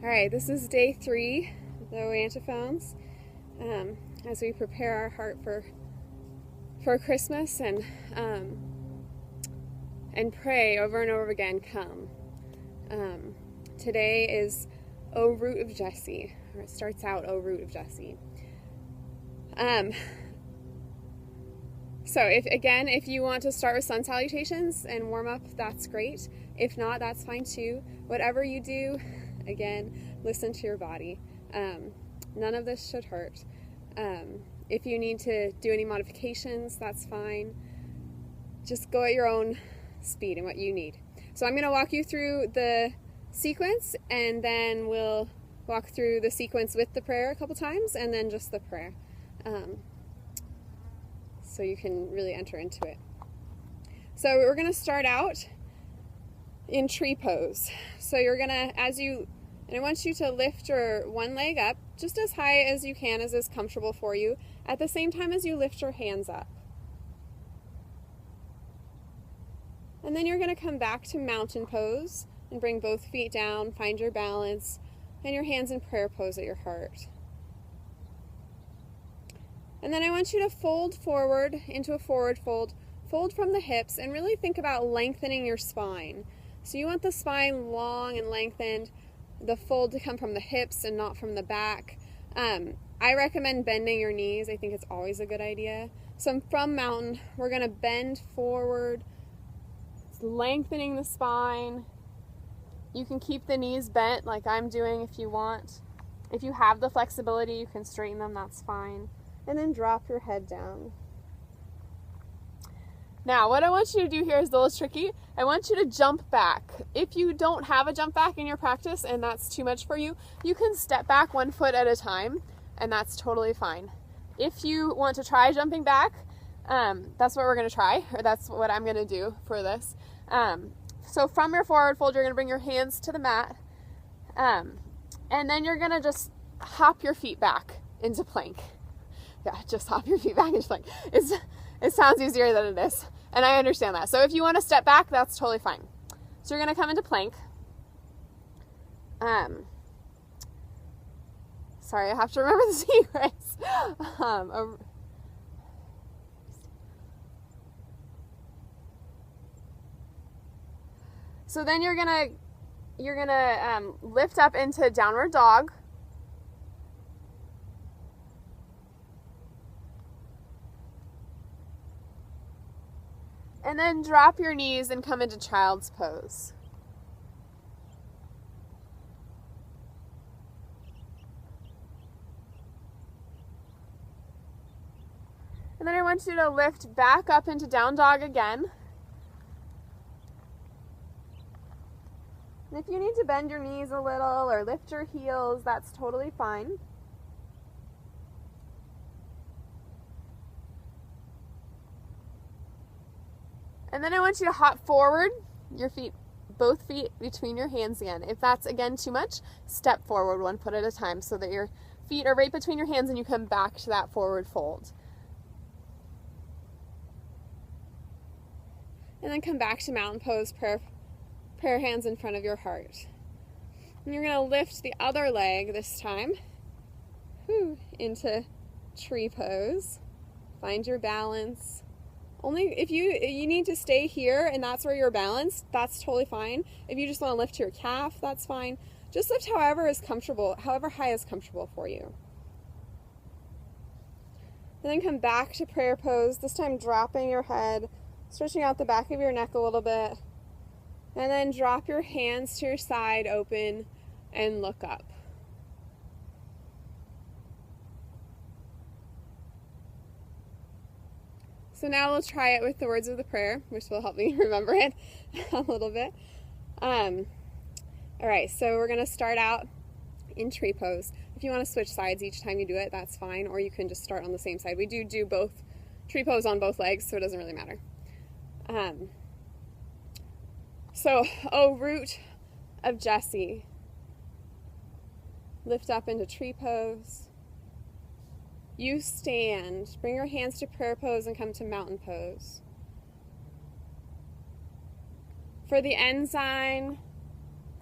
All right, this is day 3 of the antiphons, as we prepare our heart for Christmas and pray over and over again, come. Today is O Root of Jesse, or it starts out O Root of Jesse. So if you want to start with sun salutations and warm up, that's great. If not, that's fine too. Whatever you do, again, listen to your body. None of this should hurt. If you need to do any modifications, that's fine. Just go at your own speed and what you need. So I'm going to walk you through the sequence, and then we'll walk through the sequence with the prayer a couple times, and then just the prayer. So you can really enter into it. So we're going to start out in tree pose. So you're going to, and I want you to lift your one leg up just as high as you can, as is comfortable for you, at the same time as you lift your hands up. And then you're going to come back to mountain pose and bring both feet down, find your balance, and your hands in prayer pose at your heart. And then I want you to fold forward into a forward fold from the hips, and really think about lengthening your spine. So you want the spine long and lengthened, the fold to come from the hips and not from the back. I recommend bending your knees. I think it's always a good idea. So from mountain, we're going to bend forward, lengthening the spine. You can keep the knees bent like I'm doing if you want. If you have the flexibility, you can straighten them, that's fine. And then drop your head down. Now, what I want you to do here is a little tricky. I want you to jump back. If you don't have a jump back in your practice and that's too much for you, you can step back 1 foot at a time, and that's totally fine. If you want to try jumping back, that's what we're going to try, or that's what I'm going to do for this. So from your forward fold, you're going to bring your hands to the mat, and then you're going to just hop your feet back into plank. Yeah, just hop your feet back into plank. It sounds easier than it is, and I understand that. So if you want to step back, that's totally fine. So you're going to come into plank. Sorry, I have to remember the secrets. So then you're gonna lift up into downward dog. And then drop your knees and come into child's pose. And then I want you to lift back up into down dog again. And if you need to bend your knees a little or lift your heels, that's totally fine. And then I want you to hop forward, both feet between your hands again. If that's, again, too much, step forward 1 foot at a time so that your feet are right between your hands and you come back to that forward fold. And then come back to mountain pose, prayer hands in front of your heart. And you're going to lift the other leg this time into tree pose. Find your balance. Only if you need to stay here and that's where you're balanced, that's totally fine. If you just want to lift your calf, that's fine. Just lift however is comfortable, however high is comfortable for you. And then come back to prayer pose, this time dropping your head, stretching out the back of your neck a little bit. And then drop your hands to your side, open, and look up. So now we'll try it with the words of the prayer, which will help me remember it a little bit. All right, so we're going to start out in tree pose. If you want to switch sides each time you do it, that's fine, or you can just start on the same side. We do both tree pose on both legs, so it doesn't really matter. So, O Root of Jesse, lift up into tree pose. You stand. Bring your hands to prayer pose and come to mountain pose. For the ensign,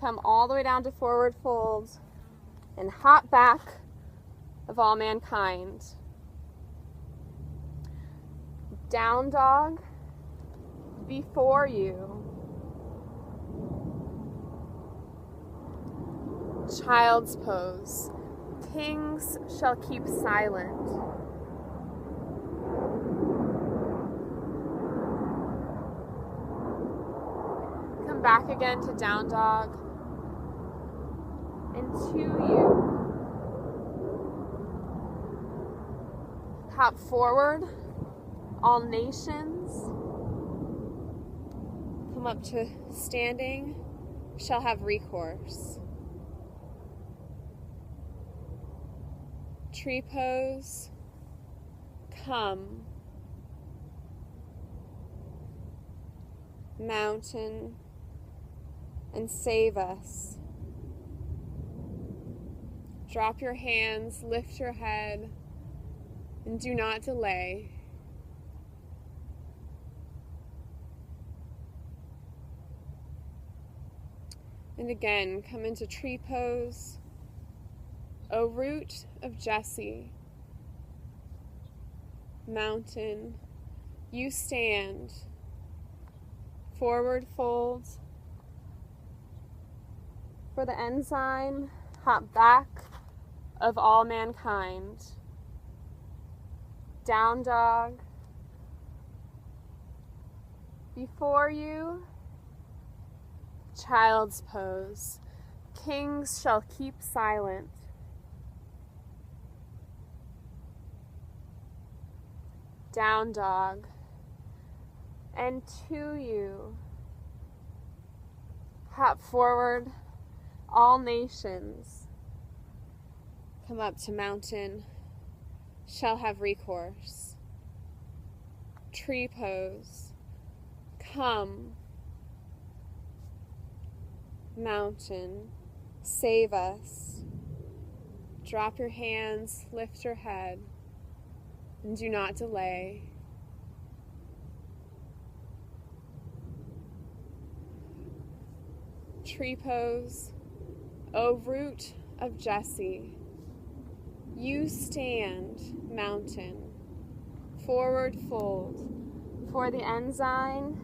come all the way down to forward fold. and hop back of all mankind. Down dog before you. Child's pose. Kings shall keep silent. Come back again to down dog. And to you. Hop forward. All nations. Come up to standing. Shall have recourse. Tree pose. Come. Mountain. And save us. Drop your hands, lift your head, and do not delay. And again, come into tree pose. O root of Jesse, mountain, you stand. Forward fold. For the ensign, hop back of all mankind. Down dog. Before you, child's pose. Kings shall keep silent. Down dog. And to you, hop forward, all nations. Come up to mountain, shall have recourse. Tree pose. Come. Mountain, save us. Drop your hands, lift your head, and do not delay. Tree pose. O root of Jesse, you stand, mountain. Forward fold. For the ensign,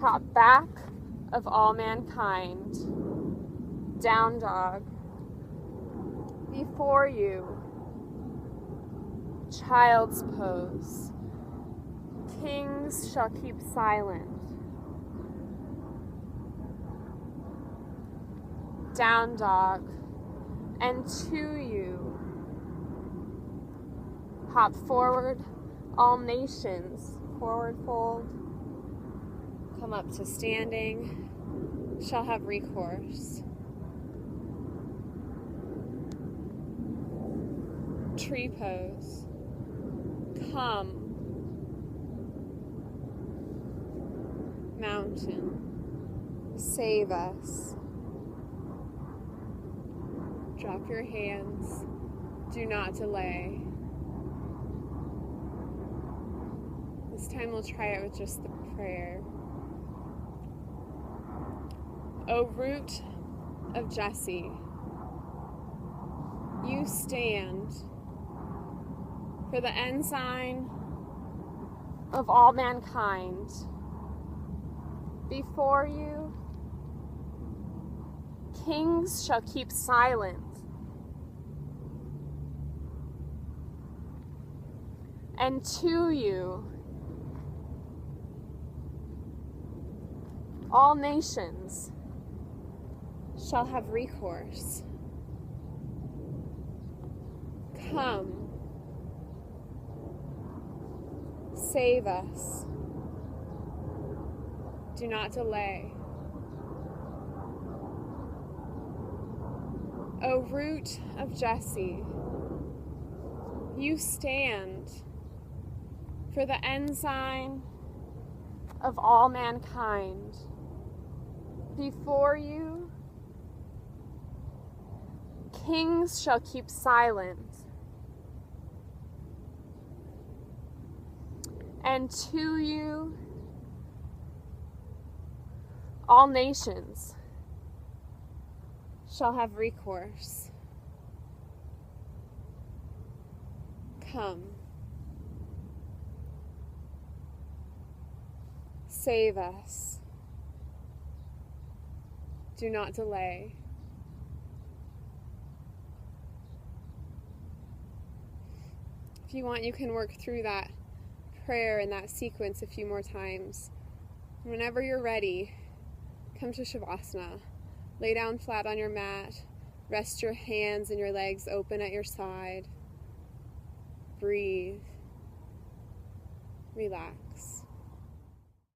hop back of all mankind. Down dog. Before you, child's pose. Kings shall keep silent. Down dog. And to you, hop forward, all nations. Forward fold. Come up to standing, shall have recourse. Tree pose. Come. Mountain, save us. Drop your hands, do not delay. This time we'll try it with just the prayer. O root of Jesse, you stand. For the ensign of all mankind. Before you, kings shall keep silent. And to you, all nations shall have recourse. Come. Save us. Do not delay. O root of Jesse, you stand. For the ensign of all mankind. Before you, kings shall keep silent. And to you, all nations shall have recourse. Come. Save us. Do not delay. If you want, you can work through that prayer and that sequence a few more times. Whenever you're ready, come to Shavasana. Lay down flat on your mat. Rest your hands and your legs open at your side. Breathe. Relax.